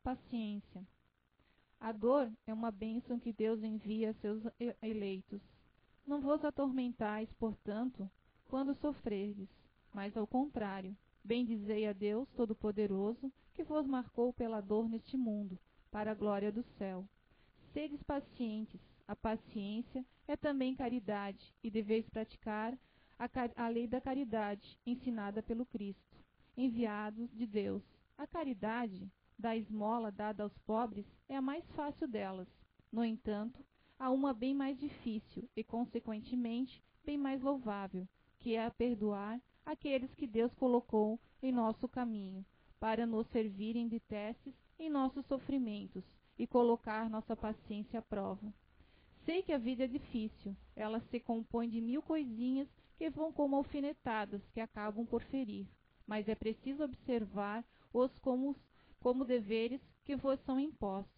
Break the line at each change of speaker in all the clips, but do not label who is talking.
paciência. A dor é uma bênção que Deus envia a seus eleitos. Não vos atormentais, portanto, quando sofrerdes, mas ao contrário, bendizei a Deus Todo-Poderoso, que vos marcou pela dor neste mundo, para a glória do céu. Sedes pacientes, a paciência é também caridade, e deveis praticar a lei da caridade, ensinada pelo Cristo, enviado de Deus. A caridade, da esmola dada aos pobres, é a mais fácil delas. No entanto, há uma bem mais difícil e, consequentemente, bem mais louvável, que é a perdoar aqueles que Deus colocou em nosso caminho, para nos servirem de testes em nossos sofrimentos e colocar nossa paciência à prova. Sei que a vida é difícil, ela se compõe de 1000 coisinhas que vão como alfinetadas que acabam por ferir, mas é preciso observar-os como deveres que vos são impostos.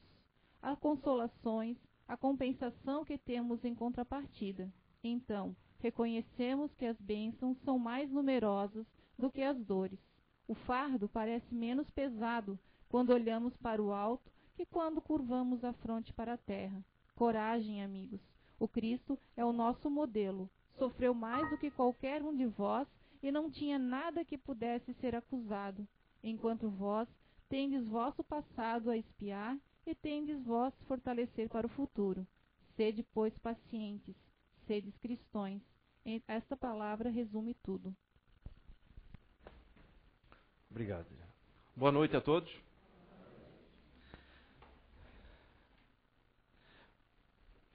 Há consolações, a compensação que temos em contrapartida. Então, reconhecemos que as bênçãos são mais numerosas do que as dores. O fardo parece menos pesado quando olhamos para o alto que quando curvamos a fronte para a terra. Coragem, amigos. O Cristo é o nosso modelo. Sofreu mais do que qualquer um de vós e não tinha nada que pudesse ser acusado, enquanto vós tendes vosso passado a expiar e tendes vós fortalecer para o futuro. Sede, pois, pacientes, sedes cristões. Esta palavra resume tudo.
Obrigado. Boa noite a todos.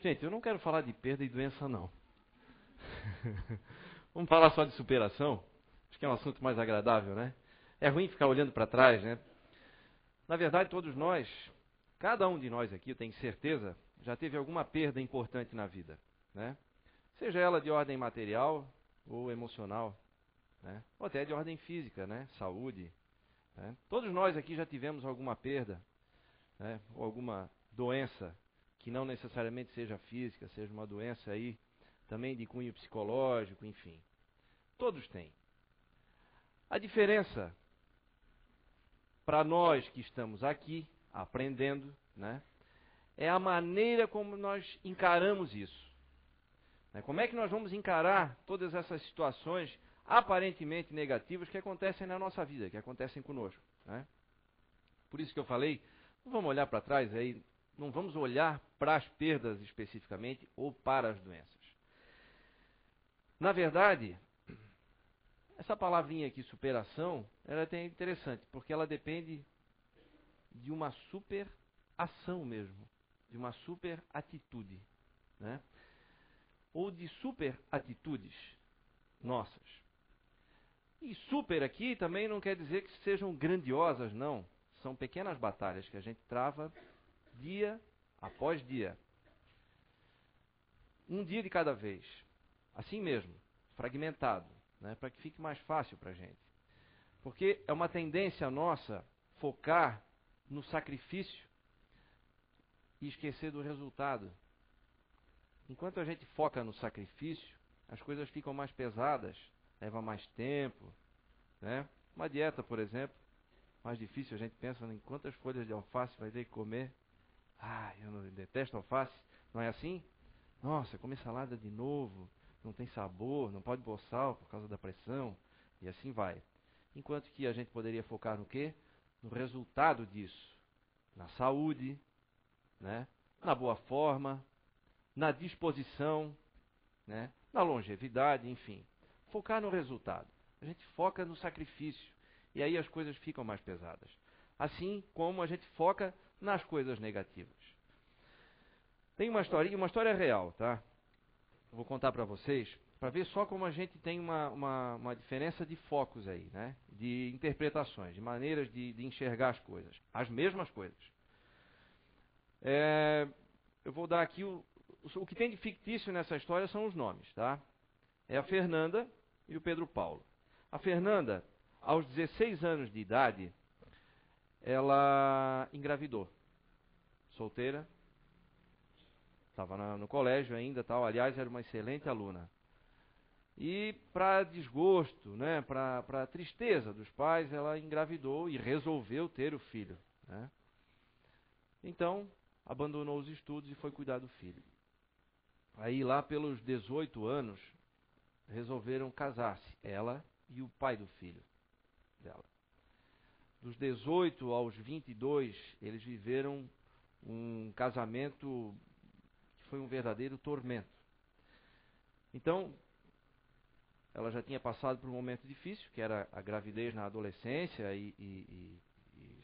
Gente, eu não quero falar de perda e doença, não. Vamos falar só de superação? Acho que é um assunto mais agradável, né? É ruim ficar olhando para trás, né? Na verdade, todos nós, cada um de nós aqui, eu tenho certeza, já teve alguma perda importante na vida, né? Seja ela de ordem material ou emocional, né? Ou até de ordem física, né? Saúde, né? Todos nós aqui já tivemos alguma perda, né? Ou alguma doença, que não necessariamente seja física, seja uma doença aí também de cunho psicológico, enfim. Todos têm. A diferença para nós que estamos aqui aprendendo, né, é a maneira como nós encaramos isso. Né? Como é que nós vamos encarar todas essas situações aparentemente negativas que acontecem na nossa vida, que acontecem conosco, né? Por isso que eu falei, não vamos olhar para trás aí, não vamos olhar para as perdas especificamente ou para as doenças. Na verdade, essa palavrinha aqui, superação, ela é até interessante, porque ela depende de uma super ação mesmo, de uma super atitude, né? Ou de super atitudes nossas. E super aqui também não quer dizer que sejam grandiosas, não. São pequenas batalhas que a gente trava dia após dia. Um dia de cada vez. Assim mesmo, fragmentado, né, para que fique mais fácil para a gente. Porque é uma tendência nossa focar no sacrifício e esquecer do resultado. Enquanto a gente foca no sacrifício, as coisas ficam mais pesadas, leva mais tempo, né? Uma dieta, por exemplo, mais difícil, a gente pensa em quantas folhas de alface vai ter que comer. Eu detesto alface, não é assim? Nossa, comer salada de novo, não tem sabor, não pode pôr sal por causa da pressão, e assim vai. Enquanto que a gente poderia focar no quê? No resultado disso. Na saúde, né? Na boa forma, na disposição, né? Na longevidade, enfim. Focar no resultado. A gente foca no sacrifício, e aí as coisas ficam mais pesadas. Assim como a gente foca nas coisas negativas. Tem uma história real, tá? Eu vou contar para vocês, para ver só como a gente tem uma diferença de focos aí, né? De interpretações, de maneiras de enxergar as coisas. As mesmas coisas. Eu vou dar aqui o que tem de fictício nessa história são os nomes, tá? É a Fernanda e o Pedro Paulo. A Fernanda, aos 16 anos de idade, ela engravidou. Solteira. Estava no colégio ainda, tal. Aliás, era uma excelente aluna. E para desgosto, né, para tristeza dos pais, ela engravidou e resolveu ter o filho, né? Então, abandonou os estudos e foi cuidar do filho. Aí, lá pelos 18 anos, resolveram casar-se, ela e o pai do filho dela. Dos 18 aos 22, eles viveram um casamento que foi um verdadeiro tormento. Então, ela já tinha passado por um momento difícil, que era a gravidez na adolescência e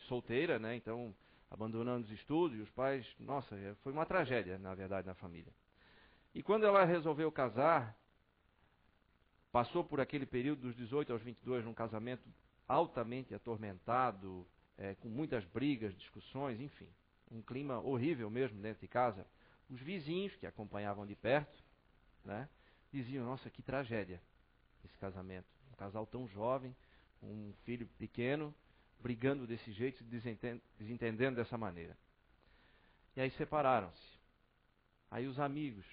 solteira, né? Então, abandonando os estudos, e os pais, nossa, foi uma tragédia, na verdade, na família. E quando ela resolveu casar, passou por aquele período dos 18 aos 22, num casamento altamente atormentado, com muitas brigas, discussões, enfim. Um clima horrível mesmo dentro de casa. Os vizinhos, que acompanhavam de perto, né, diziam, nossa, que tragédia esse casamento. Um casal tão jovem, um filho pequeno, brigando desse jeito, se desentendendo dessa maneira. E aí separaram-se. Aí os amigos,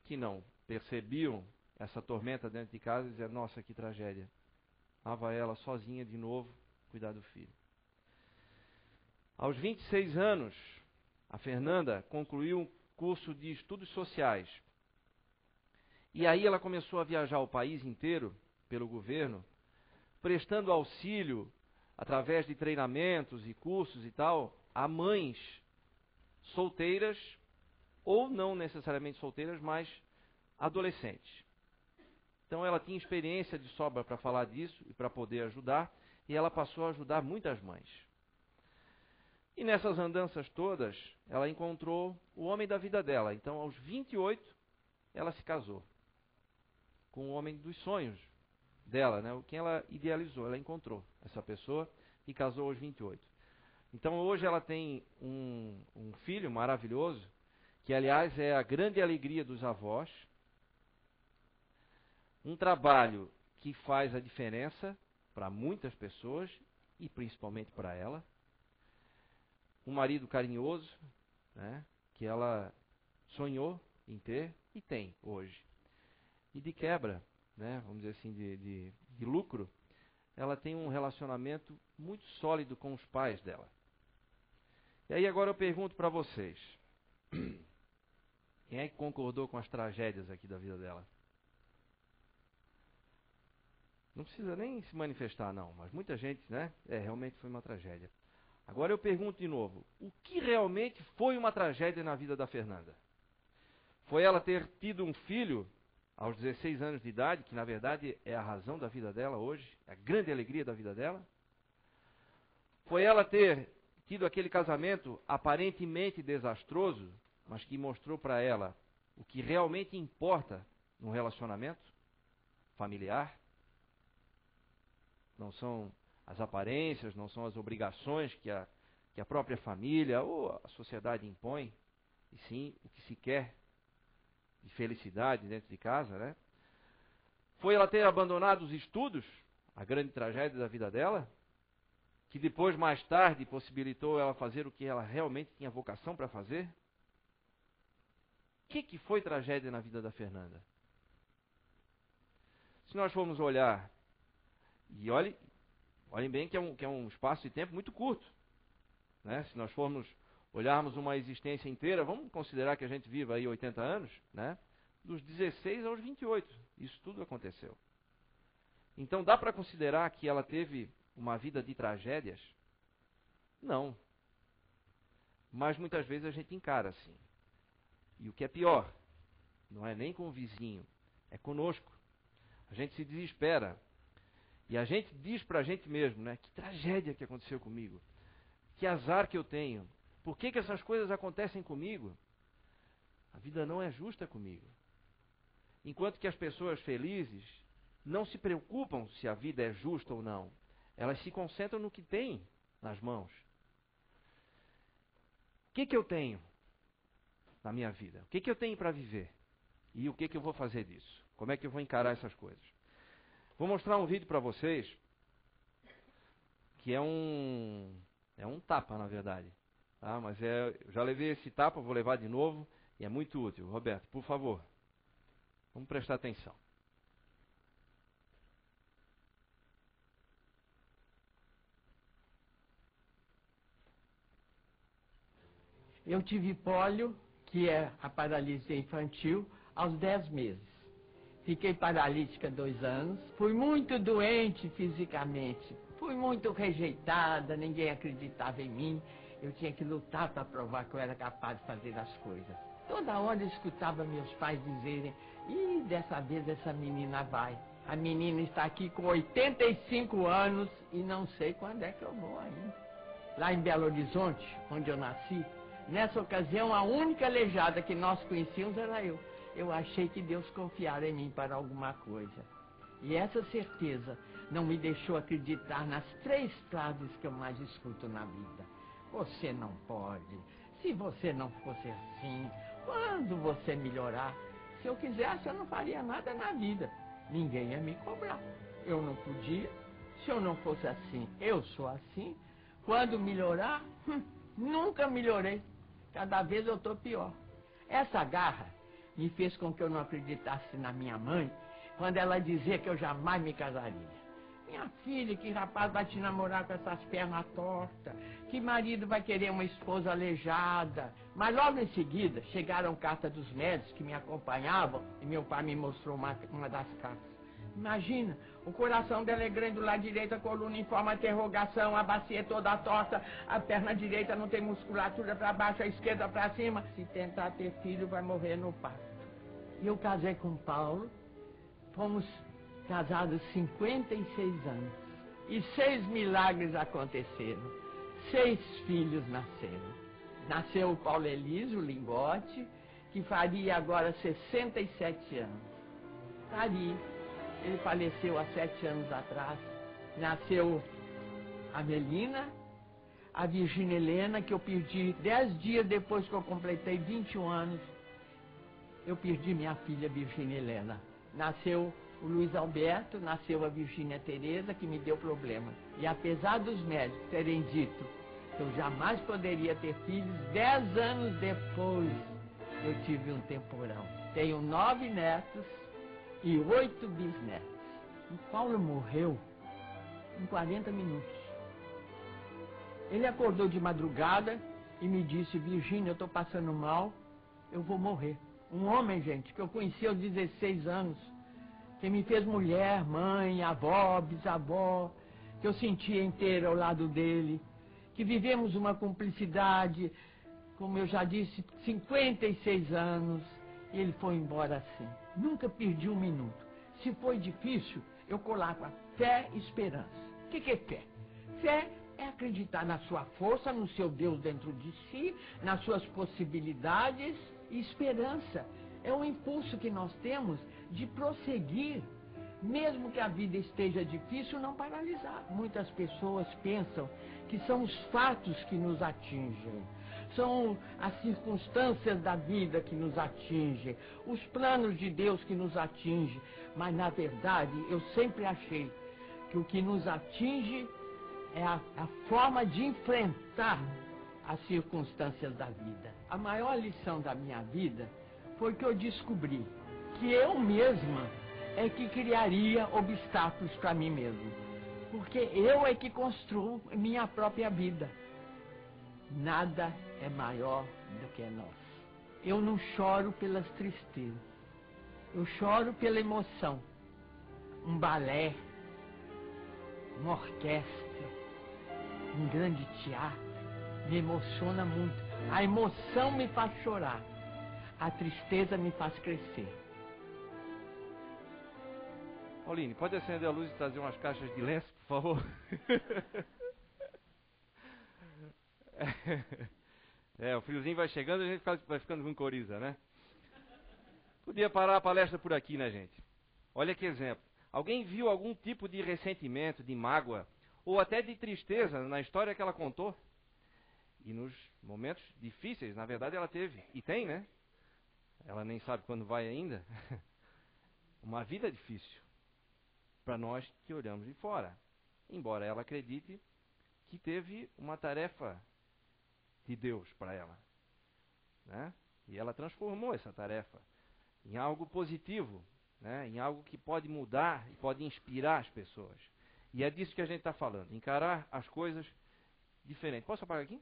que não percebiam essa tormenta dentro de casa, diziam, nossa, que tragédia. Lá vai ela sozinha de novo cuidar do filho. Aos 26 anos, a Fernanda concluiu um curso de estudos sociais. E aí ela começou a viajar o país inteiro, pelo governo, prestando auxílio, através de treinamentos e cursos e tal, a mães solteiras, ou não necessariamente solteiras, mas adolescentes. Então ela tinha experiência de sobra para falar disso e para poder ajudar, e ela passou a ajudar muitas mães. E nessas andanças todas, ela encontrou o homem da vida dela. Então, aos 28, ela se casou com o homem dos sonhos dela, né? Quem ela idealizou, ela encontrou essa pessoa e casou aos 28. Então, hoje ela tem um filho maravilhoso, que, aliás, é a grande alegria dos avós. Um trabalho que faz a diferença para muitas pessoas e principalmente para ela. Um marido carinhoso, né, que ela sonhou em ter e tem hoje. E de quebra, né, vamos dizer assim, de lucro, ela tem um relacionamento muito sólido com os pais dela. E aí agora eu pergunto para vocês, quem é que concordou com as tragédias aqui da vida dela? Não precisa nem se manifestar, não, mas muita gente, né? Realmente foi uma tragédia. Agora eu pergunto de novo, o que realmente foi uma tragédia na vida da Fernanda? Foi ela ter tido um filho aos 16 anos de idade, que na verdade é a razão da vida dela hoje, a grande alegria da vida dela? Foi ela ter tido aquele casamento aparentemente desastroso, mas que mostrou para ela o que realmente importa no relacionamento familiar? Não são as aparências, não são as obrigações que a própria família ou a sociedade impõe, e sim o que se quer de felicidade dentro de casa, né? Foi ela ter abandonado os estudos, a grande tragédia da vida dela, que depois, mais tarde, possibilitou ela fazer o que ela realmente tinha vocação para fazer? O que foi tragédia na vida da Fernanda? Se nós formos olhar, e olhem bem que é um espaço de tempo muito curto, né? Se nós formos olharmos uma existência inteira, vamos considerar que a gente viva aí 80 anos, né? Dos 16 aos 28, isso tudo aconteceu. Então dá para considerar que ela teve uma vida de tragédias? Não. Mas muitas vezes a gente encara assim. E o que é pior, não é nem com o vizinho, é conosco. A gente se desespera. E a gente diz para a gente mesmo, né? Que tragédia que aconteceu comigo. Que azar que eu tenho. Por que essas coisas acontecem comigo? A vida não é justa comigo. Enquanto que as pessoas felizes não se preocupam se a vida é justa ou não. Elas se concentram no que têm nas mãos. O que eu tenho na minha vida? O que eu tenho para viver? E o que eu vou fazer disso? Como é que eu vou encarar essas coisas? Vou mostrar um vídeo para vocês que é um tapa, na verdade. Tá? Mas eu já levei esse tapa, vou levar de novo e é muito útil. Roberto, por favor, vamos prestar atenção.
Eu tive pólio, que é a paralisia infantil, aos 10 meses. Fiquei paralítica 2 anos. Fui muito doente fisicamente. Fui muito rejeitada, ninguém acreditava em mim. Eu tinha que lutar para provar que eu era capaz de fazer as coisas. Toda hora eu escutava meus pais dizerem: ih, dessa vez essa menina vai. A menina está aqui com 85 anos e não sei quando é que eu vou ainda. Lá em Belo Horizonte, onde eu nasci, nessa ocasião a única aleijada que nós conhecíamos era eu. Eu achei que Deus confiara em mim para alguma coisa. E essa certeza não me deixou acreditar nas 3 frases que eu mais escuto na vida. Você não pode. Se você não fosse assim, quando você melhorar? Se eu quisesse, eu não faria nada na vida. Ninguém ia me cobrar. Eu não podia. Se eu não fosse assim, eu sou assim. Quando melhorar, nunca melhorei. Cada vez eu estou pior. Essa garra me fez com que eu não acreditasse na minha mãe quando ela dizia que eu jamais me casaria. Minha filha, que rapaz vai te namorar com essas pernas tortas? Que marido vai querer uma esposa aleijada? Mas logo em seguida chegaram cartas dos médicos que me acompanhavam e meu pai me mostrou uma das cartas. Imagina, o coração dela é grande do lado direito, a coluna em forma de interrogação, a bacia é toda torta, a perna direita não tem musculatura para baixo, a esquerda para cima. Se tentar ter filho, vai morrer no parto. E eu casei com o Paulo, fomos casados 56 anos. E 6 milagres aconteceram. 6 filhos nasceram. Nasceu o Paulo Elísio Lingote, que faria agora 67 anos. Faria. Ele faleceu há 7 anos atrás. Nasceu a Melina, a Virgínia Helena, que eu perdi 10 dias depois que eu completei 21 anos. Eu perdi minha filha Virgínia Helena. Nasceu o Luiz Alberto, nasceu a Virgínia Tereza, que me deu problema. E apesar dos médicos terem dito que eu jamais poderia ter filhos, 10 anos depois eu tive um temporal. Tenho 9 netos e 8 bisnetos. O Paulo morreu em 40 minutos. Ele acordou de madrugada e me disse: Virgínia, eu estou passando mal, eu vou morrer. Um homem, gente, que eu conheci aos 16 anos, que me fez mulher, mãe, avó, bisavó, que eu sentia inteira ao lado dele, que vivemos uma cumplicidade, como eu já disse, 56 anos, e ele foi embora assim. Nunca perdi um minuto. Se foi difícil, eu colava fé e esperança. O que é fé? Fé é acreditar na sua força, no seu Deus dentro de si, nas suas possibilidades. E esperança é um impulso que nós temos de prosseguir, mesmo que a vida esteja difícil, não paralisar. Muitas pessoas pensam que são os fatos que nos atingem, são as circunstâncias da vida que nos atingem, os planos de Deus que nos atingem. Mas, na verdade, eu sempre achei que o que nos atinge é a forma de enfrentar as circunstâncias da vida. A maior lição da minha vida foi que eu descobri que eu mesma é que criaria obstáculos para mim mesmo. Porque eu é que construo minha própria vida. Nada é maior do que nós. Eu não choro pelas tristezas. Eu choro pela emoção. Um balé, uma orquestra, um grande teatro me emociona muito. A emoção me faz chorar. A tristeza me faz crescer.
Pauline, pode acender a luz e trazer umas caixas de lenço, por favor? O friozinho vai chegando e a gente vai ficando com coriza, né? Podia parar a palestra por aqui, né, gente? Olha que exemplo. Alguém viu algum tipo de ressentimento, de mágoa, ou até de tristeza na história que ela contou? E nos momentos difíceis, na verdade, ela teve. E tem, né? Ela nem sabe quando vai ainda. Uma vida difícil. Para nós que olhamos de fora. Embora ela acredite que teve uma tarefa de Deus para ela. Né? E ela transformou essa tarefa em algo positivo. Né? Em algo que pode mudar e pode inspirar as pessoas. E é disso que a gente está falando. Encarar as coisas diferentes. Posso apagar aqui?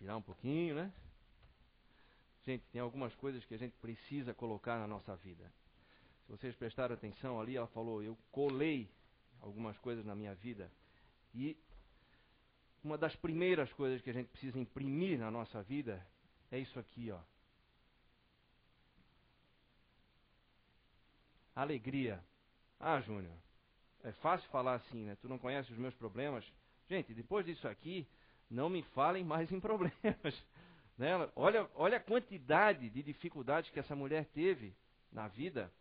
Respirar um pouquinho, né? Gente, tem algumas coisas que a gente precisa colocar na nossa vida. Se vocês prestaram atenção ali, ela falou, eu colei algumas coisas na minha vida. E uma das primeiras coisas que a gente precisa imprimir na nossa vida é isso aqui, ó. Alegria. Ah, Júnior, é fácil falar assim, né? Tu não conhece os meus problemas? Gente, depois disso aqui, não me falem mais em problemas. Né? Olha a quantidade de dificuldades que essa mulher teve na vida,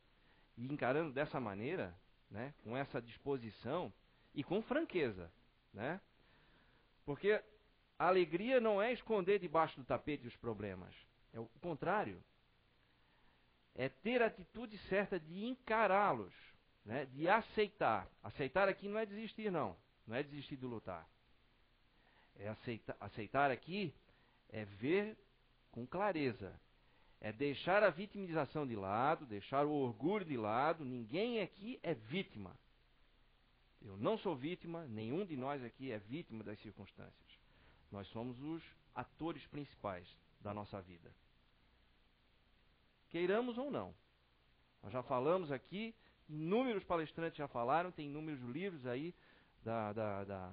e encarando dessa maneira, né? Com essa disposição e com franqueza, né? Porque a alegria não é esconder debaixo do tapete os problemas. É o contrário. É ter a atitude certa de encará-los, né? De aceitar. Aceitar aqui não é desistir, não. Não é desistir de lutar. É aceitar aqui é ver com clareza. É deixar a vitimização de lado, deixar o orgulho de lado. Ninguém aqui é vítima. Eu não sou vítima, nenhum de nós aqui é vítima das circunstâncias. Nós somos os atores principais da nossa vida. Queiramos ou não. Nós já falamos aqui, inúmeros palestrantes já falaram, tem inúmeros livros aí da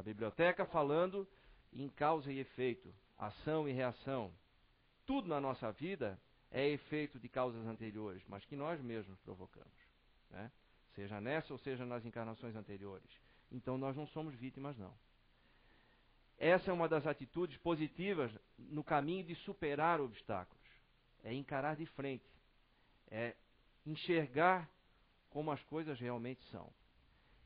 biblioteca falando em causa e efeito, ação e reação. Tudo na nossa vida é efeito de causas anteriores, mas que nós mesmos provocamos, né? Seja nessa ou seja nas encarnações anteriores. Então nós não somos vítimas, não. Essa é uma das atitudes positivas no caminho de superar obstáculos. É encarar de frente. É enxergar como as coisas realmente são.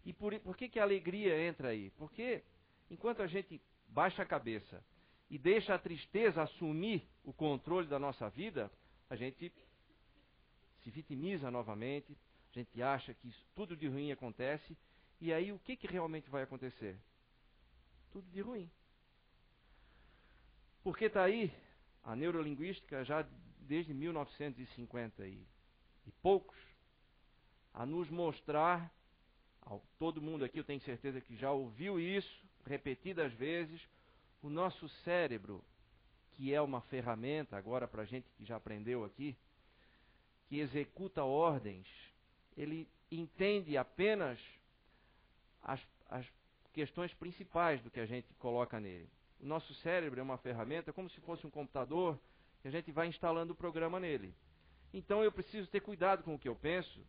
E por que a alegria entra aí? Porque enquanto a gente baixa a cabeça e deixa a tristeza assumir o controle da nossa vida, a gente se vitimiza novamente, a gente acha que tudo de ruim acontece, e aí o que realmente vai acontecer? Tudo de ruim. Porque está aí a neurolinguística já desde 1950 e poucos, a nos mostrar, todo mundo aqui eu tenho certeza que já ouviu isso repetidas vezes, o nosso cérebro, que é uma ferramenta, agora para a gente que já aprendeu aqui, que executa ordens, ele entende apenas as questões principais do que a gente coloca nele. O nosso cérebro é uma ferramenta como se fosse um computador que a gente vai instalando o programa nele. Então eu preciso ter cuidado com o que eu penso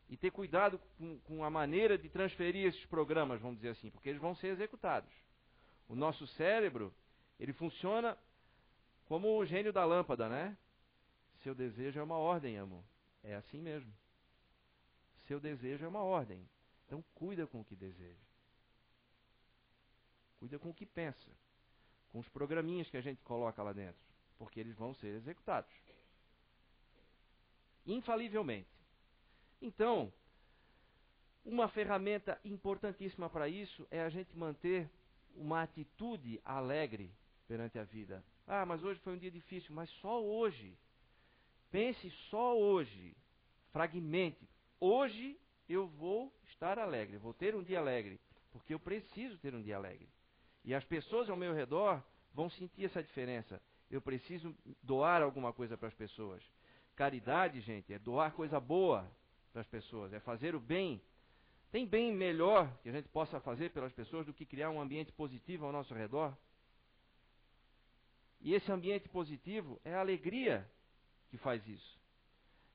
e ter cuidado com a maneira de transferir esses programas, vamos dizer assim, porque eles vão ser executados. O nosso cérebro, ele funciona como o gênio da lâmpada, né? Seu desejo é uma ordem, amor. É assim mesmo. Seu desejo é uma ordem. Então cuida com o que deseja. Cuida com o que pensa. Com os programinhas que a gente coloca lá dentro. Porque eles vão ser executados. Infalivelmente. Então, uma ferramenta importantíssima para isso é a gente manter uma atitude alegre perante a vida. Ah, mas hoje foi um dia difícil, mas só hoje. Pense só hoje. Fragmente. Hoje eu vou estar alegre, vou ter um dia alegre, porque eu preciso ter um dia alegre. E as pessoas ao meu redor vão sentir essa diferença. Eu preciso doar alguma coisa para as pessoas. Caridade, gente, é doar coisa boa para as pessoas, é fazer o bem. Tem bem melhor que a gente possa fazer pelas pessoas do que criar um ambiente positivo ao nosso redor? E esse ambiente positivo é a alegria que faz isso.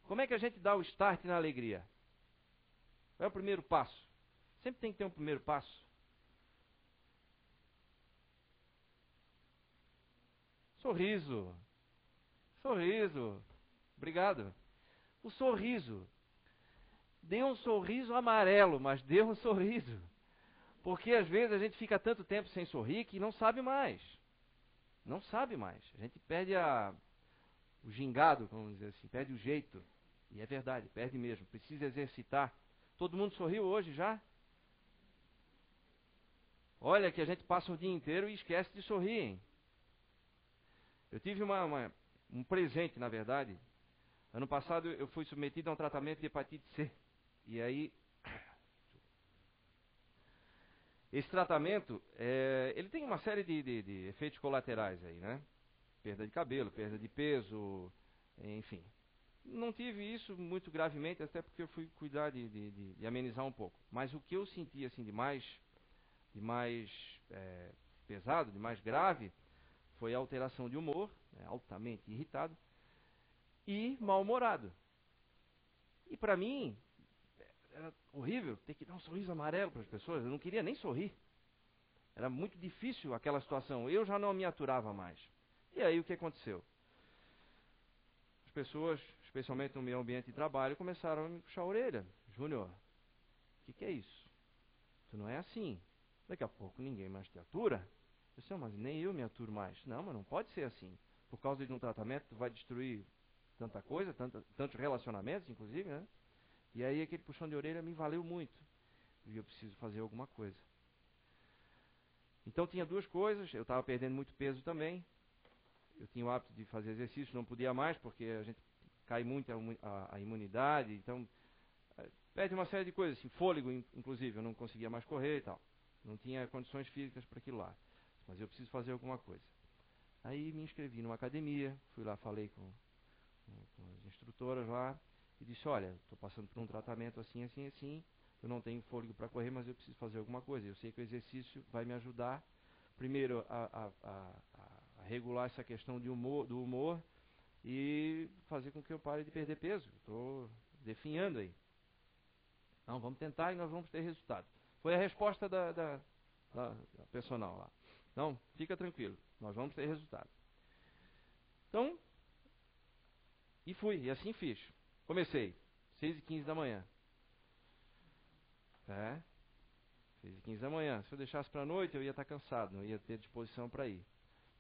Como é que a gente dá o start na alegria? Qual é o primeiro passo? Sempre tem que ter um primeiro passo. Sorriso. Sorriso. Obrigado. O sorriso. Dê um sorriso amarelo, mas dê um sorriso. Porque às vezes a gente fica tanto tempo sem sorrir que não sabe mais. Não sabe mais. A gente perde o gingado, vamos dizer assim, perde o jeito. E é verdade, perde mesmo. Precisa exercitar. Todo mundo sorriu hoje já? Olha que a gente passa o dia inteiro e esquece de sorrir, hein? Eu tive um presente, na verdade. Ano passado eu fui submetido a um tratamento de hepatite C. E aí Esse tratamento, ele tem uma série de efeitos colaterais aí, né? Perda de cabelo, perda de peso, enfim. Não tive isso muito gravemente, até porque eu fui cuidar de amenizar um pouco. Mas o que eu senti assim de mais pesado, de mais grave, foi a alteração de humor, né, altamente irritado e mal-humorado. E para mim, era horrível ter que dar um sorriso amarelo para as pessoas. Eu não queria nem sorrir. Era muito difícil aquela situação. Eu já não me aturava mais. E aí o que aconteceu? As pessoas, especialmente no meu ambiente de trabalho, começaram a me puxar a orelha. Júnior, o que é isso? Isso não é assim. Daqui a pouco ninguém mais te atura. Eu disse, mas nem eu me aturo mais. Não, mas não pode ser assim. Por causa de um tratamento, tu vai destruir tanta coisa, tantos relacionamentos, inclusive, né? E aí aquele puxão de orelha me valeu muito. E eu preciso fazer alguma coisa. Então tinha duas coisas. Eu estava perdendo muito peso também. Eu tinha o hábito de fazer exercício, não podia mais, porque a gente cai muito a imunidade. Então, perde uma série de coisas, assim, fôlego, inclusive. Eu não conseguia mais correr e tal. Não tinha condições físicas para aquilo lá. Mas eu preciso fazer alguma coisa. Aí me inscrevi numa academia, fui lá, falei com as instrutoras lá, e disse, olha, estou passando por um tratamento assim, assim, assim, eu não tenho fôlego para correr, mas eu preciso fazer alguma coisa. Eu sei que o exercício vai me ajudar, primeiro, a regular essa questão do humor e fazer com que eu pare de perder peso. Estou definhando aí. Não, vamos tentar e nós vamos ter resultado. Foi a resposta da personal lá. Não, fica tranquilo, nós vamos ter resultado. Então, e fui, e assim fiz. Comecei, 6h15 da manhã. 6h15 da manhã. Se eu deixasse para a noite, eu ia estar cansado, não ia ter disposição para ir.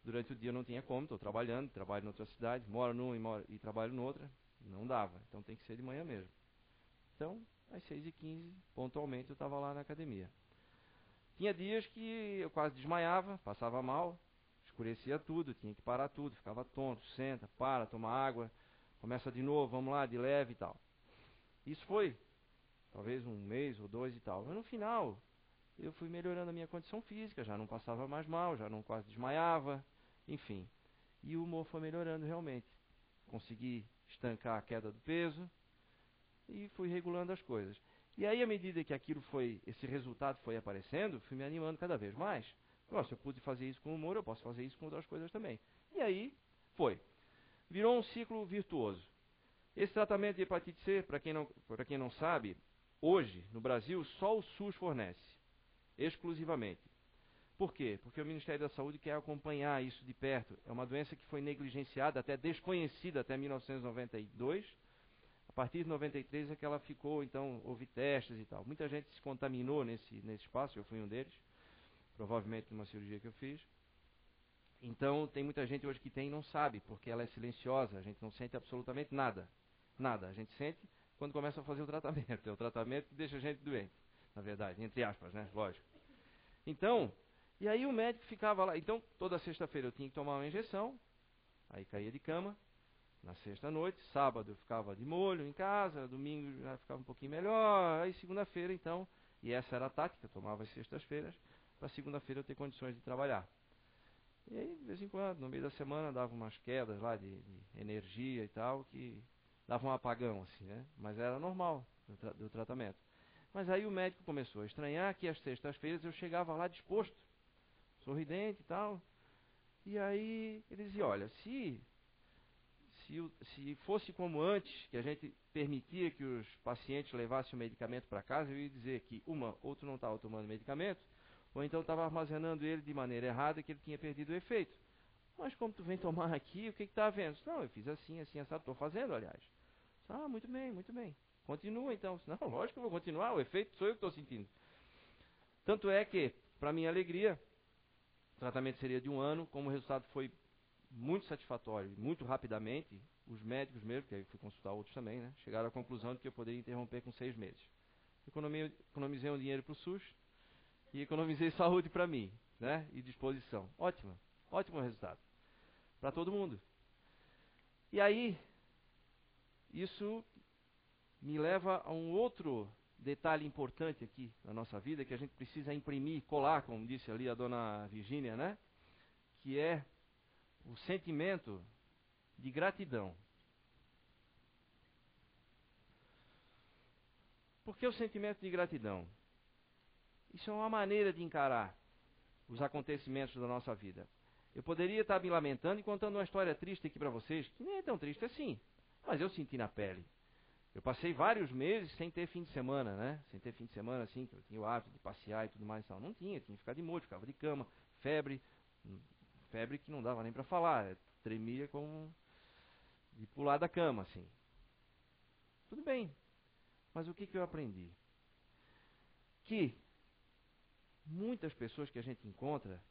Durante o dia eu não tinha como, estou trabalhando, trabalho em outra cidade, moro numa e trabalho em outra. Não dava, então tem que ser de manhã mesmo. Então, às 6h15, pontualmente, eu estava lá na academia. Tinha dias que eu quase desmaiava, passava mal, escurecia tudo, tinha que parar tudo, ficava tonto, senta, para, toma água, começa de novo, vamos lá, de leve e tal. Isso foi, talvez um mês ou dois e tal. Mas no final, eu fui melhorando a minha condição física, já não passava mais mal, já não quase desmaiava, enfim. E o humor foi melhorando realmente. Consegui estancar a queda do peso e fui regulando as coisas. E aí, à medida que esse resultado foi aparecendo, fui me animando cada vez mais. Nossa, eu pude fazer isso com humor, eu posso fazer isso com outras coisas também. E aí, foi. Virou um ciclo virtuoso. Esse tratamento de hepatite C, para quem não sabe, hoje, no Brasil, só o SUS fornece, exclusivamente. Por quê? Porque o Ministério da Saúde quer acompanhar isso de perto. É uma doença que foi negligenciada, até desconhecida até 1992. A partir de 93 é que ela ficou, então, houve testes e tal. Muita gente se contaminou nesse espaço, eu fui um deles, provavelmente numa cirurgia que eu fiz. Então, tem muita gente hoje que tem e não sabe, porque ela é silenciosa, a gente não sente absolutamente nada. Nada, a gente sente quando começa a fazer o tratamento. É o tratamento que deixa a gente doente, na verdade, entre aspas, né? Lógico. Então, e aí o médico ficava lá. Então, toda sexta-feira eu tinha que tomar uma injeção, aí caía de cama. Na sexta-noite, sábado eu ficava de molho em casa, domingo já ficava um pouquinho melhor, aí segunda-feira então, e essa era a tática, eu tomava as sextas-feiras, para segunda-feira eu ter condições de trabalhar. E aí, de vez em quando, no meio da semana, dava umas quedas lá de energia e tal, que dava um apagão, assim, né? Mas era normal do tratamento. Mas aí o médico começou a estranhar que às sextas-feiras eu chegava lá disposto, sorridente e tal, e aí ele dizia, olha, se fosse como antes, que a gente permitia que os pacientes levassem o medicamento para casa, eu ia dizer que, ou tu não estava tomando medicamento, ou então estava armazenando ele de maneira errada, que ele tinha perdido o efeito. Mas como tu vem tomar aqui, o que está havendo? Não, eu fiz assim, assim, assado, estou fazendo, aliás. Ah, muito bem, muito bem. Continua então. Não, lógico que eu vou continuar, o efeito sou eu que estou sentindo. Tanto é que, para minha alegria, o tratamento seria de 1 ano, como o resultado foi muito satisfatório, muito rapidamente, os médicos mesmo, que aí fui consultar outros também, né, chegaram à conclusão de que eu poderia interromper com 6 meses. Economizei um dinheiro para o SUS e economizei saúde para mim, né, e disposição. Ótimo resultado. Para todo mundo. E aí, isso me leva a um outro detalhe importante aqui na nossa vida que a gente precisa imprimir, colar, como disse ali a dona Virgínia, né? Que é o sentimento de gratidão. Por que o sentimento de gratidão? Isso é uma maneira de encarar os acontecimentos da nossa vida. Eu poderia estar me lamentando e contando uma história triste aqui para vocês, que nem é tão triste assim, mas eu senti na pele. Eu passei vários meses sem ter fim de semana, né? Sem ter fim de semana, assim, que eu tinha o hábito de passear e tudo mais e tal. Não tinha, tinha que ficar de molho, ficava de cama, febre que não dava nem para falar, tremia como de pular da cama, assim. Tudo bem, mas o que eu aprendi? Que muitas pessoas que a gente encontra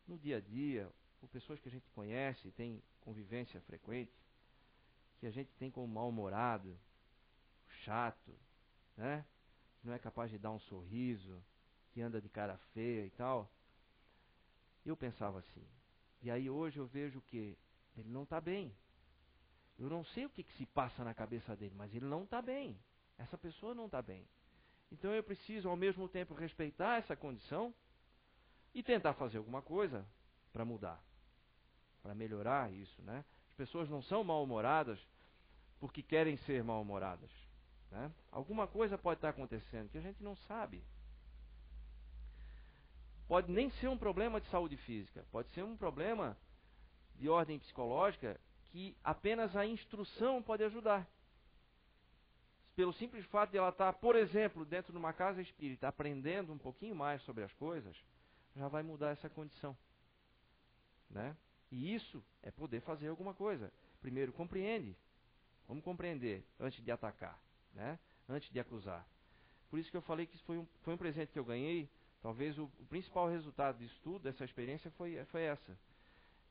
no dia a dia, ou pessoas que a gente conhece, tem convivência frequente, que a gente tem como mal-humorado, chato, né? Que não é capaz de dar um sorriso, que anda de cara feia e tal. Eu pensava assim. E aí hoje eu vejo que ele não está bem. Eu não sei o que se passa na cabeça dele, mas ele não está bem. Essa pessoa não está bem. Então eu preciso ao mesmo tempo respeitar essa condição e tentar fazer alguma coisa para mudar, para melhorar isso, né? As pessoas não são mal-humoradas porque querem ser mal-humoradas, né? Alguma coisa pode estar acontecendo que a gente não sabe. Pode nem ser um problema de saúde física, pode ser um problema de ordem psicológica que apenas a instrução pode ajudar. Pelo simples fato de ela estar, por exemplo, dentro de uma casa espírita, aprendendo um pouquinho mais sobre as coisas, já vai mudar essa condição, né? E isso é poder fazer alguma coisa. Primeiro, compreende. Vamos compreender antes de atacar, né? Antes de acusar. Por isso que eu falei que isso foi um presente que eu ganhei. Talvez o principal resultado disso tudo, dessa experiência, foi essa.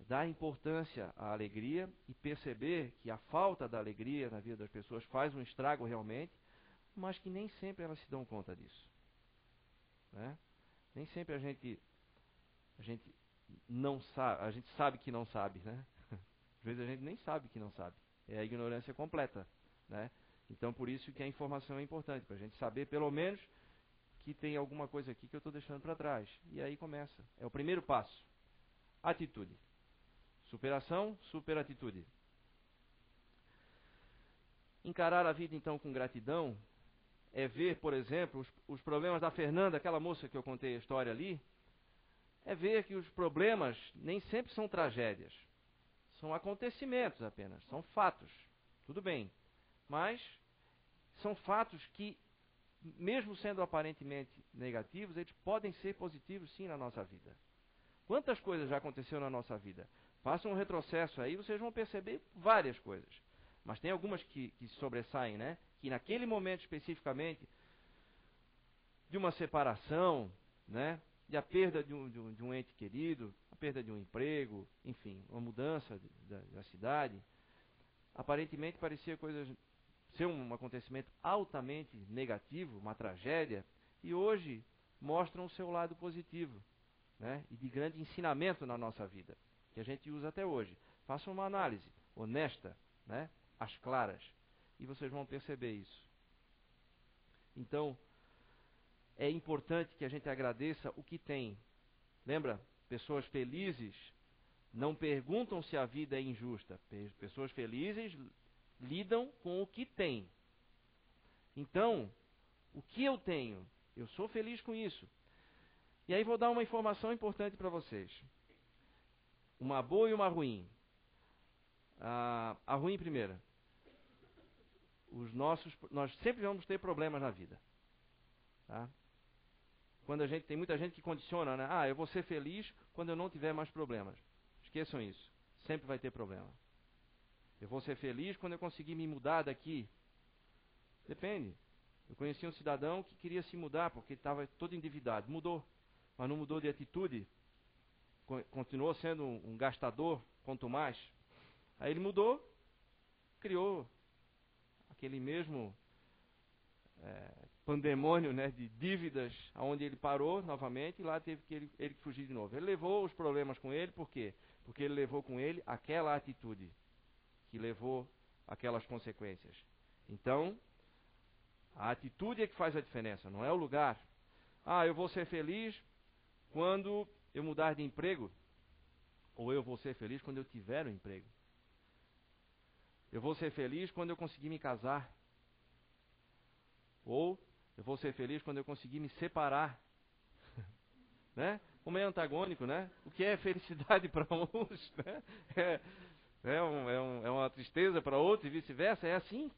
Dar importância à alegria e perceber que a falta da alegria na vida das pessoas faz um estrago realmente, mas que nem sempre elas se dão conta disso, né? Nem sempre a gente não sabe, a gente sabe que não sabe, né? Às vezes a gente nem sabe que não sabe. É a ignorância completa, né? Então por isso que a informação é importante, para a gente saber pelo menos que tem alguma coisa aqui que eu estou deixando para trás. E aí começa. É o primeiro passo. Atitude. Superação, superatitude. Encarar a vida então com gratidão é ver, por exemplo, os problemas da Fernanda, aquela moça que eu contei a história ali, é ver que os problemas nem sempre são tragédias. São acontecimentos apenas, são fatos. Tudo bem. Mas são fatos que, mesmo sendo aparentemente negativos, eles podem ser positivos sim na nossa vida. Quantas coisas já aconteceram na nossa vida? Façam um retrocesso aí, vocês vão perceber várias coisas. Mas tem algumas que sobressaem, né? Que naquele momento especificamente, de uma separação, né? De a perda de um ente querido, a perda de um emprego, enfim, uma mudança da cidade, aparentemente parecia ser um acontecimento altamente negativo, uma tragédia, e hoje mostram o seu lado positivo, né? E de grande ensinamento na nossa vida, que a gente usa até hoje. Façam uma análise honesta, né? Às claras, e vocês vão perceber isso. Então, é importante que a gente agradeça o que tem. Lembra? Pessoas felizes não perguntam se a vida é injusta. Pessoas felizes lidam com o que têm. Então, o que eu tenho? Eu sou feliz com isso. E aí vou dar uma informação importante para vocês. Uma boa e uma ruim. A ruim primeira. Nós sempre vamos ter problemas na vida. Tá? Quando tem muita gente que condiciona, né? Eu vou ser feliz quando eu não tiver mais problemas. Esqueçam isso. Sempre vai ter problema. Eu vou ser feliz quando eu conseguir me mudar daqui. Depende. Eu conheci um cidadão que queria se mudar porque estava todo endividado. Mudou. Mas não mudou de atitude. Continuou sendo um gastador, quanto mais. Aí ele mudou, criou aquele mesmo pandemônio, né, de dívidas, onde ele parou novamente e lá teve que ele fugir de novo. Ele levou os problemas com ele, por quê? Porque ele levou com ele aquela atitude que levou aquelas consequências. Então, A atitude é que faz a diferença, não é o lugar. Ah, eu vou ser feliz quando eu mudar de emprego. Ou eu vou ser feliz quando eu tiver um emprego. Eu vou ser feliz quando eu conseguir me casar. Ou eu vou ser feliz quando eu conseguir me separar. Né? Como é antagônico, né? O que é felicidade para uns, né? É uma tristeza para outros e vice-versa. É assim,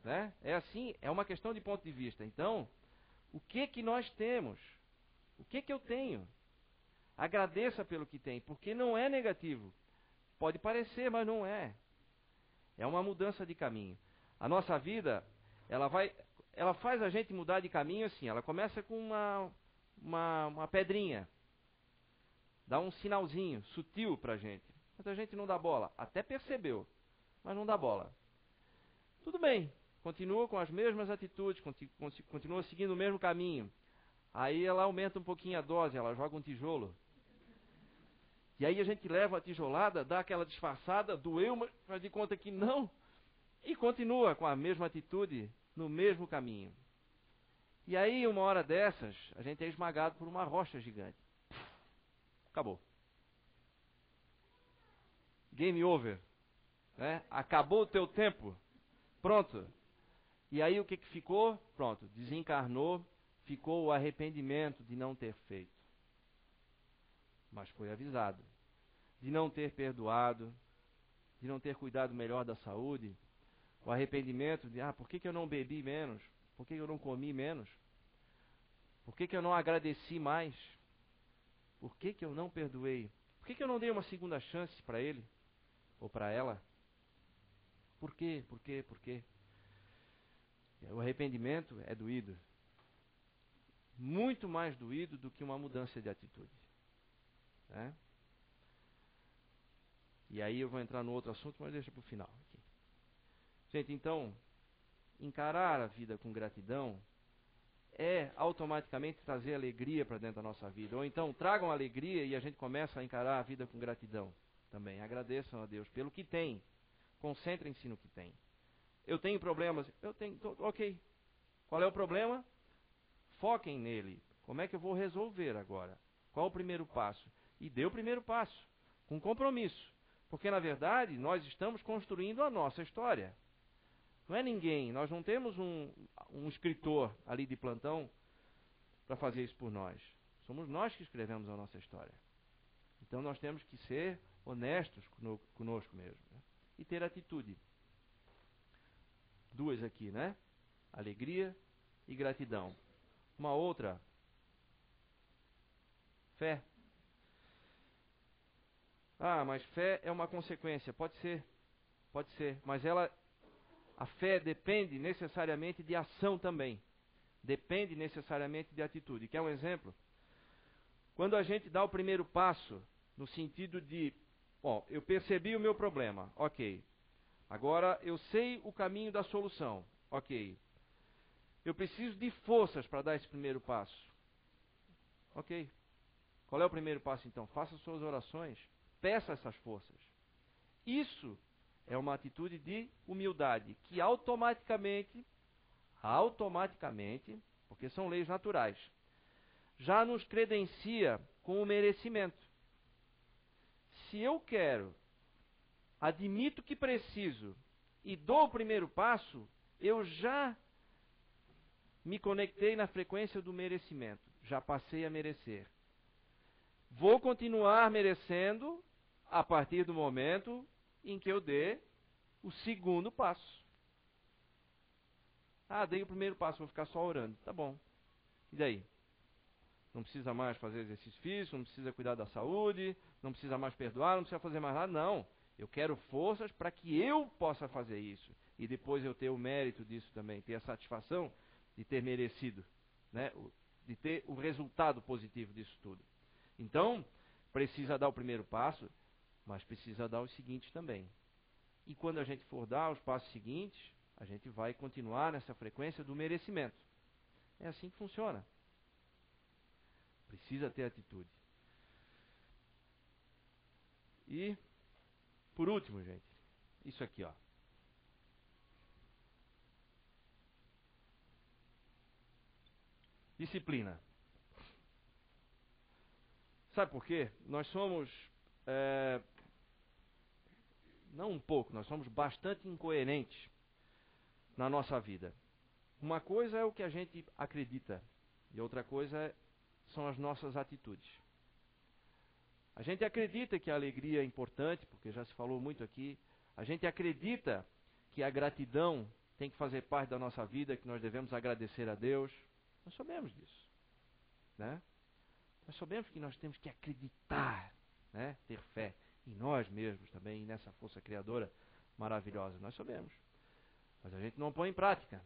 né? É assim, é uma questão de ponto de vista. Então, o que nós temos? O que eu tenho? Agradeça pelo que tem, porque não é negativo. Pode parecer, mas não é. É uma mudança de caminho. A nossa vida, ela faz a gente mudar de caminho assim. Ela começa com uma pedrinha. Dá um sinalzinho sutil pra gente. Mas a gente não dá bola. Até percebeu, mas não dá bola. Tudo bem. Continua com as mesmas atitudes, continua seguindo o mesmo caminho. Aí ela aumenta um pouquinho a dose, ela joga um tijolo. E aí a gente leva a tijolada, dá aquela disfarçada, doeu, mas faz de conta que não. E continua com a mesma atitude, no mesmo caminho. E aí, uma hora dessas, a gente é esmagado por uma rocha gigante. Acabou. Game over. Né? Acabou o teu tempo. Pronto. E aí o que ficou? Pronto, desencarnou, ficou o arrependimento de não ter feito. Mas foi avisado. De não ter perdoado, de não ter cuidado melhor da saúde. O arrependimento de, por que eu não bebi menos? Por que eu não comi menos? Por que eu não agradeci mais? Por que eu não perdoei? Por que eu não dei uma segunda chance para ele? Ou para ela? Por quê? Por quê? Por quê? O arrependimento é doído. Muito mais doído do que uma mudança de atitude. Né? E aí eu vou entrar no outro assunto, mas deixa para o final. Aqui. Gente, então, encarar a vida com gratidão é automaticamente trazer alegria para dentro da nossa vida. Ou então, tragam alegria e a gente começa a encarar a vida com gratidão também. Agradeçam a Deus pelo que tem. Concentrem-se no que tem. Eu tenho problemas? Eu tenho. Ok. Qual é o problema? Foquem nele. Como é que eu vou resolver agora? Qual o primeiro passo? E dê o primeiro passo. Com compromisso. Porque, na verdade, nós estamos construindo a nossa história. Não é ninguém. Nós não temos um escritor ali de plantão para fazer isso por nós. Somos nós que escrevemos a nossa história. Então, nós temos que ser honestos conosco mesmo. Né? E ter atitude. Duas aqui, né? Alegria e gratidão. Uma outra, fé. Mas fé é uma consequência. Pode ser. Mas a fé depende necessariamente de ação também. Depende necessariamente de atitude. Quer um exemplo? Quando a gente dá o primeiro passo, no sentido de, eu percebi o meu problema, ok. Agora eu sei o caminho da solução, ok. Eu preciso de forças para dar esse primeiro passo. Ok. Qual é o primeiro passo então? Faça suas orações. Peça essas forças. Isso é uma atitude de humildade que automaticamente, porque são leis naturais, já nos credencia com o merecimento. Se eu quero, admito que preciso e dou o primeiro passo, eu já me conectei na frequência do merecimento. Já passei a merecer. Vou continuar merecendo a partir do momento em que eu dê o segundo passo. Dei o primeiro passo, vou ficar só orando. Tá bom. E daí? Não precisa mais fazer exercício físico, não precisa cuidar da saúde, não precisa mais perdoar, não precisa fazer mais nada. Não. Eu quero forças para que eu possa fazer isso. E depois eu ter o mérito disso também, ter a satisfação de ter merecido, né? De ter o resultado positivo disso tudo. Então, precisa dar o primeiro passo, mas precisa dar os seguintes também. E quando a gente for dar os passos seguintes, a gente vai continuar nessa frequência do merecimento. É assim que funciona. Precisa ter atitude. E, por último, gente, isso aqui, Disciplina. Sabe por quê? Nós somos, não um pouco, nós somos bastante incoerentes na nossa vida. Uma coisa é o que a gente acredita e outra coisa são as nossas atitudes. A gente acredita que a alegria é importante, porque já se falou muito aqui. A gente acredita que a gratidão tem que fazer parte da nossa vida, que nós devemos agradecer a Deus. Nós sabemos disso, né? Nós sabemos que nós temos que acreditar, né? Ter fé em nós mesmos também, e nessa força criadora maravilhosa. Nós sabemos. Mas a gente não põe em prática.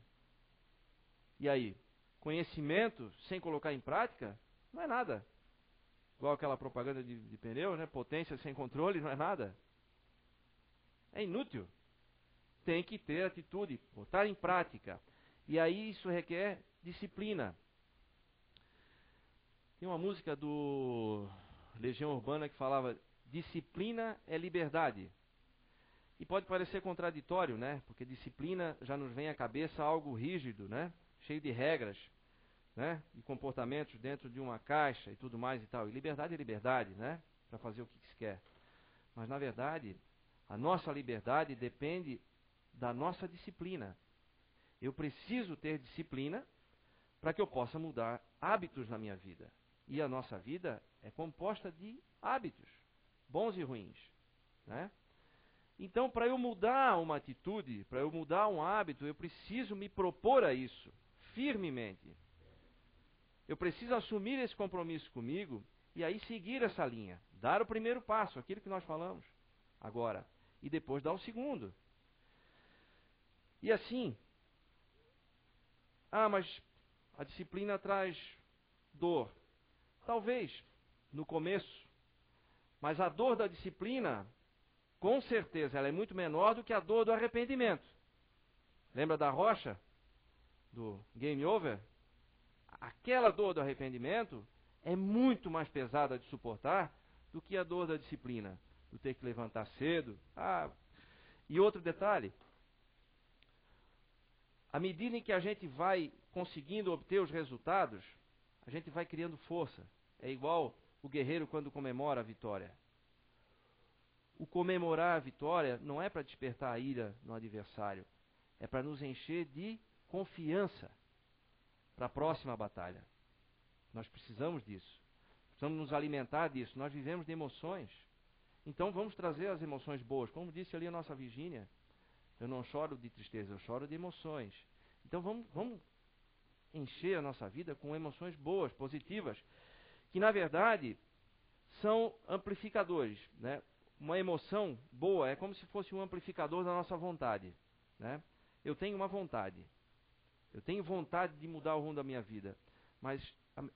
E aí? Conhecimento sem colocar em prática não é nada. Igual aquela propaganda de pneu, né? Potência sem controle não é nada. É inútil. Tem que ter atitude, botar em prática. E aí isso requer disciplina. Tem uma música do Legião Urbana que falava: disciplina é liberdade. E pode parecer contraditório, né? Porque disciplina já nos vem à cabeça algo rígido, né? Cheio de regras, né? E comportamentos dentro de uma caixa e tudo mais e tal. E liberdade é liberdade, né? Para fazer o que se quer. Mas na verdade, a nossa liberdade depende da nossa disciplina. Eu preciso ter disciplina para que eu possa mudar hábitos na minha vida. E a nossa vida é composta de hábitos, bons e ruins, né? Então, para eu mudar uma atitude, para eu mudar um hábito, eu preciso me propor a isso, firmemente. Eu preciso assumir esse compromisso comigo e aí seguir essa linha. Dar o primeiro passo, aquilo que nós falamos agora. E depois dar o segundo. E assim, mas a disciplina traz dor. Talvez, no começo. Mas a dor da disciplina, com certeza, ela é muito menor do que a dor do arrependimento. Lembra da rocha? Do Game Over? Aquela dor do arrependimento é muito mais pesada de suportar do que a dor da disciplina. Do ter que levantar cedo. E outro detalhe. À medida em que a gente vai conseguindo obter os resultados, a gente vai criando força. É igual o guerreiro quando comemora a vitória. O comemorar a vitória não é para despertar a ira no adversário. É para nos encher de confiança para a próxima batalha. Nós precisamos disso. Precisamos nos alimentar disso. Nós vivemos de emoções. Então vamos trazer as emoções boas. Como disse ali a nossa Virgínia, eu não choro de tristeza, eu choro de emoções. Então vamos encher a nossa vida com emoções boas, positivas, que na verdade são amplificadores, né? Uma emoção boa é como se fosse um amplificador da nossa vontade, né? Eu tenho uma vontade. Eu tenho vontade de mudar o rumo da minha vida. Mas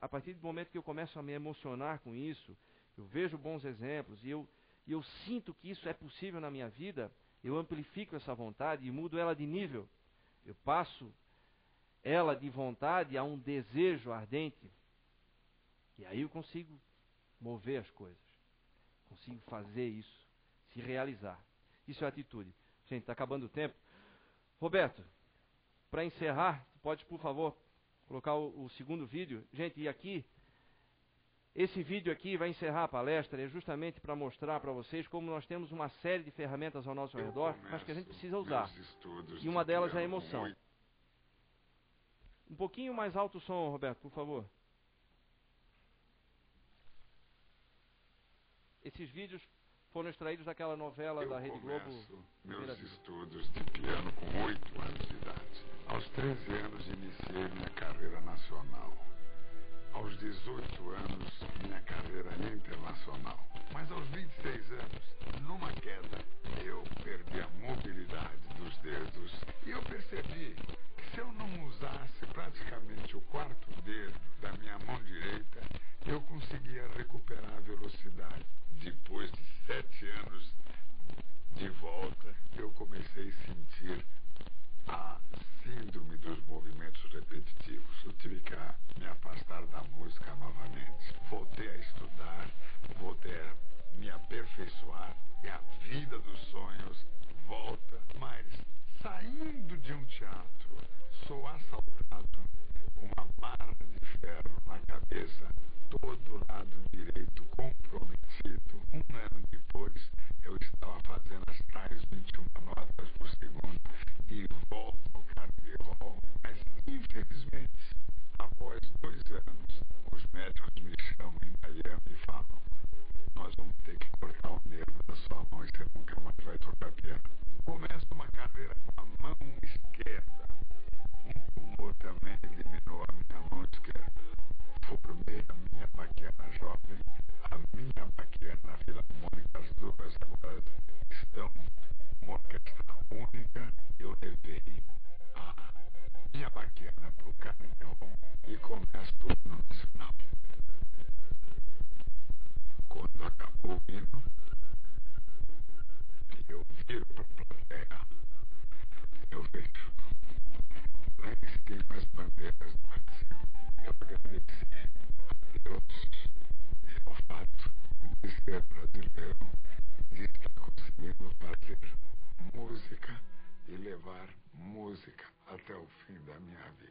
a partir do momento que eu começo a me emocionar com isso, eu vejo bons exemplos e eu sinto que isso é possível na minha vida, eu amplifico essa vontade e mudo ela de nível. Eu passo ela de vontade a um desejo ardente. E aí eu consigo mover as coisas. Consigo fazer isso, se realizar. Isso é atitude. Gente, está acabando o tempo. Roberto, para encerrar, pode, por favor, colocar o segundo vídeo. Gente, e aqui, esse vídeo aqui vai encerrar a palestra, é justamente para mostrar para vocês como nós temos uma série de ferramentas ao nosso redor, mas que a gente precisa usar. E uma delas é a emoção. Um pouquinho mais alto o som, Roberto, por favor. Esses vídeos foram extraídos daquela novela da Rede Globo.
Meus estudos de piano com 8 anos de idade. Aos 13 anos iniciei minha carreira nacional. Aos 18 anos, minha carreira internacional. Mas aos 26 anos, numa queda, eu perdi a mobilidade dos dedos e eu percebi que se eu não usasse praticamente o quarto dedo da minha mão direita, eu conseguia recuperar a velocidade. Depois de 7 anos de volta, eu comecei a sentir a síndrome dos movimentos repetitivos. Eu tive que me afastar da música novamente. Voltei a estudar, voltei a me aperfeiçoar e a vida dos sonhos volta, mas saindo de um teatro, sou assaltado, uma barra de ferro na cabeça, todo lado direito comprometido. Um ano depois, eu estava fazendo as tais 21 notas por segundo e volto ao Carnegie, mas infelizmente, após 2 anos, os médicos me chamam em Miami e falam: nós vamos ter que cortar o nervo da sua mão e você nunca mais vai tocar piano. Começo uma carreira com a mão esquerda. Um tumor também eliminou a minha mão esquerda. Formei a minha Baquiana Jovem, a minha Baquiana Filarmônica. As duas agora estão uma orquestra única. Eu levei a minha Baquiana para o Carnegie e começo no Nacional. Quando acabou o hino, eu viro para a plateia. Eu vejo lá em cima as bandeiras do Brasil. Eu agradeci a Deus e ao fato de ser brasileiro, de estar conseguindo fazer música e levar música até o fim da minha vida.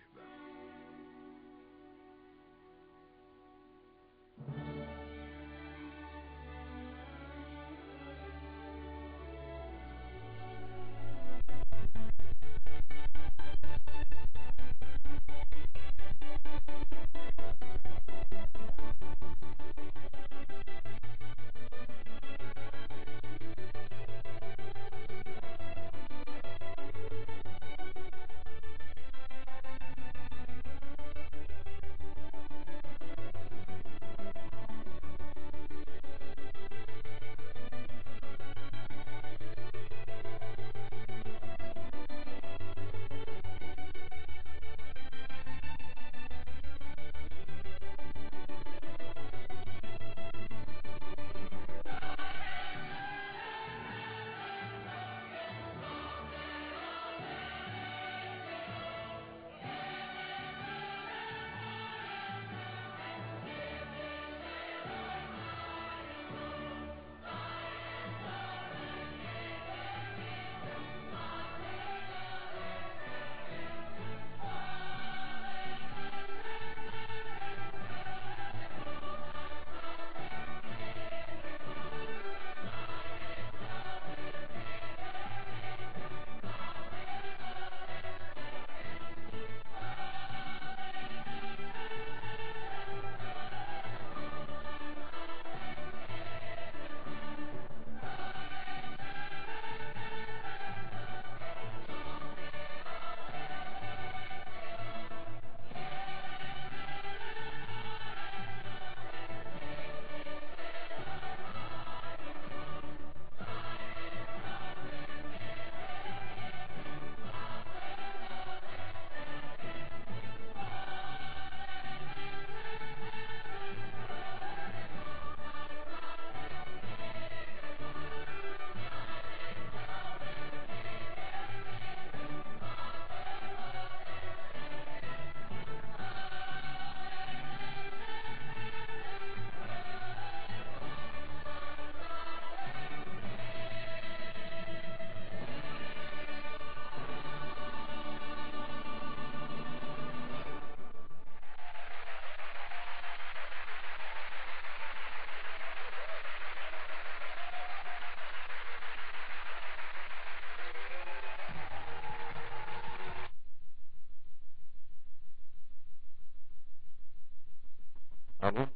Alô?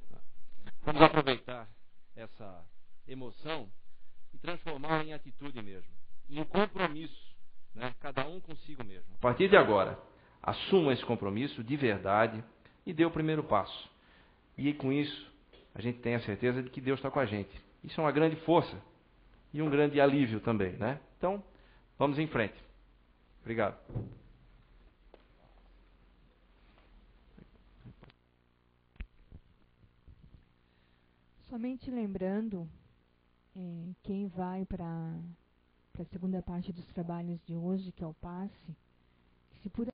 Vamos aproveitar essa emoção e transformá-la em atitude mesmo, em compromisso, né? Cada um consigo mesmo. A partir de agora, assuma esse compromisso de verdade e dê o primeiro passo. E com isso, a gente tem a certeza de que Deus está com a gente. Isso é uma grande força e um grande alívio também, né? Então, vamos em frente. Obrigado.
Somente lembrando, quem vai para a segunda parte dos trabalhos de hoje, que é o passe, se por